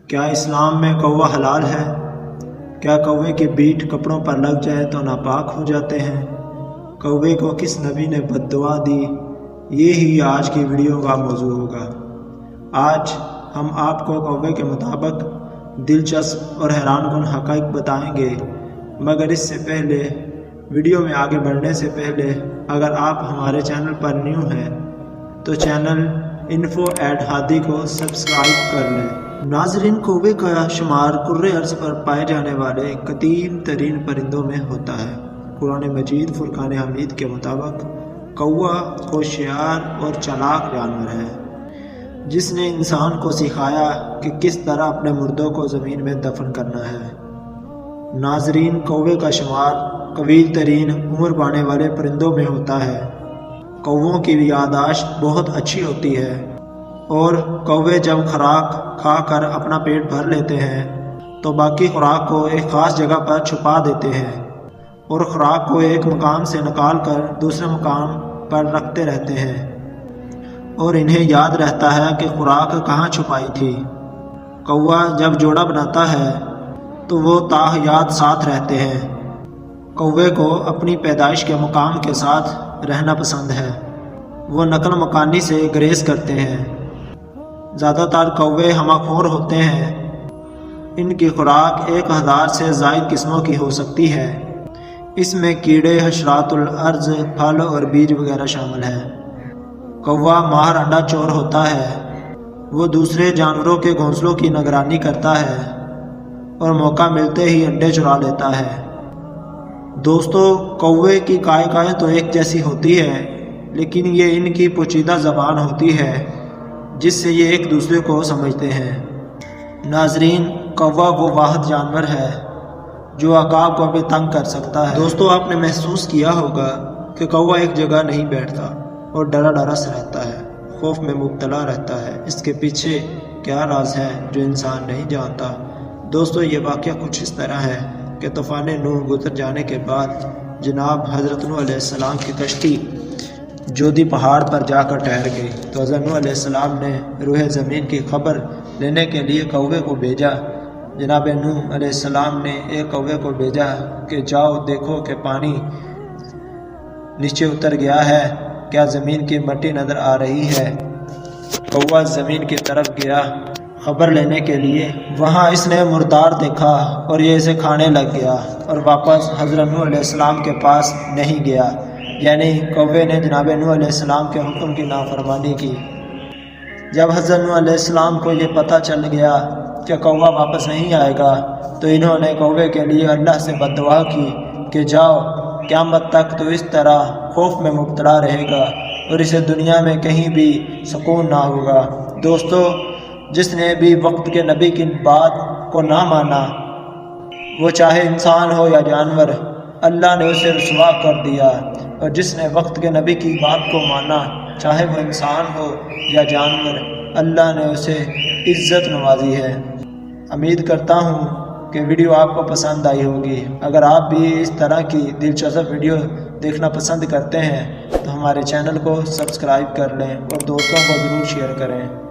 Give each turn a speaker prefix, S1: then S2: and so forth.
S1: کیا اسلام میں کوا حلال ہے؟ کیا کوے کی بیٹ کپڑوں پر لگ جائے تو ناپاک ہو جاتے ہیں؟ کوے کو کس نبی نے بد دعا دی؟ یہ ہی آج کی ویڈیو کا موضوع ہوگا۔ آج ہم آپ کو کوے کے مطابق دلچسپ اور حیران کن حقائق بتائیں گے، مگر اس سے پہلے ویڈیو میں آگے بڑھنے سے پہلے اگر آپ ہمارے چینل پر نیو ہیں تو چینل info@hadi کو سبسکرائب کر لیں۔ ناظرین، کوے کا شمار کرۂ ارض پر پائے جانے والے قدیم ترین پرندوں میں ہوتا ہے۔ قرآن مجید فرقان حمید کے مطابق کوا ہوشیار اور چالاک جانور ہے جس نے انسان کو سکھایا کہ کس طرح اپنے مردوں کو زمین میں دفن کرنا ہے۔ ناظرین، کوے کا شمار طویل ترین عمر پانے والے پرندوں میں ہوتا ہے۔ کووں کی یادداشت بہت اچھی ہوتی ہے اور کوے جب خوراک کھا کر اپنا پیٹ بھر لیتے ہیں تو باقی خوراک کو ایک خاص جگہ پر چھپا دیتے ہیں اور خوراک کو ایک مقام سے نکال کر دوسرے مقام پر رکھتے رہتے ہیں اور انہیں یاد رہتا ہے کہ خوراک کہاں چھپائی تھی۔ کوا جب جوڑا بناتا ہے تو وہ تاحیات ساتھ رہتے ہیں۔ کوے کو اپنی پیدائش کے مقام کے ساتھ رہنا پسند ہے۔ وہ نقل مکانی سے گریز کرتے ہیں۔ زیادہ تر کوے ہمہ خور ہوتے ہیں۔ ان کی خوراک 1000 سے زائد قسموں کی ہو سکتی ہے۔ اس میں کیڑے، حشرات الارض، پھل اور بیج وغیرہ شامل ہیں۔ کوا ماہر انڈا چور ہوتا ہے۔ وہ دوسرے جانوروں کے گھونسلوں کی نگرانی کرتا ہے اور موقع ملتے ہی انڈے چرا لیتا ہے۔ دوستو، کوے کی کائیں تو ایک جیسی ہوتی ہے، لیکن یہ ان کی پوشیدہ زبان ہوتی ہے جس سے یہ ایک دوسرے کو سمجھتے ہیں۔ ناظرین، کوا وہ واحد جانور ہے جو عقاب کو بھی تنگ کر سکتا ہے۔ دوستو، آپ نے محسوس کیا ہوگا کہ کوا ایک جگہ نہیں بیٹھتا اور ڈرا ڈرا سے رہتا ہے، خوف میں مبتلا رہتا ہے۔ اس کے پیچھے کیا راز ہے جو انسان نہیں جانتا؟ دوستو، یہ واقعہ کچھ اس طرح ہے کہ طوفان نوح گزر جانے کے بعد جناب حضرت نوح علیہ السلام کی کشتی جودی پہاڑ پر جا کر ٹھہر گئی تو حضرت نوح علیہ السلام نے روح زمین کی خبر لینے کے لیے کوے کو بھیجا۔ جناب نوح علیہ السلام نے ایک کوے کو بھیجا کہ جاؤ دیکھو کہ پانی نیچے اتر گیا ہے، کیا زمین کی مٹی نظر آ رہی ہے۔ کوا زمین کی طرف گیا خبر لینے کے لیے۔ وہاں اس نے مردار دیکھا اور یہ اسے کھانے لگ گیا اور واپس حضرت نوح علیہ السلام کے پاس نہیں گیا، یعنی کوے نے جناب نوح علیہ السلام کے حکم کی نافرمانی کی۔ جب حضرت نوح علیہ السلام کو یہ پتہ چل گیا کہ کوا واپس نہیں آئے گا تو انہوں نے کوے کے لیے اللہ سے بد دعا کی کہ جاؤ، قیامت تک تو اس طرح خوف میں مبتلا رہے گا اور اسے دنیا میں کہیں بھی سکون نہ ہوگا۔ دوستو، جس نے بھی وقت کے نبی کی بات کو نہ مانا، وہ چاہے انسان ہو یا جانور، اللہ نے اسے رسوا کر دیا، اور جس نے وقت کے نبی کی بات کو مانا، چاہے وہ انسان ہو یا جانور، اللہ نے اسے عزت نوازی ہے۔ امید کرتا ہوں کہ ویڈیو آپ کو پسند آئی ہوگی۔ اگر آپ بھی اس طرح کی دلچسپ ویڈیو دیکھنا پسند کرتے ہیں تو ہمارے چینل کو سبسکرائب کر لیں اور دوستوں کو ضرور شیئر کریں۔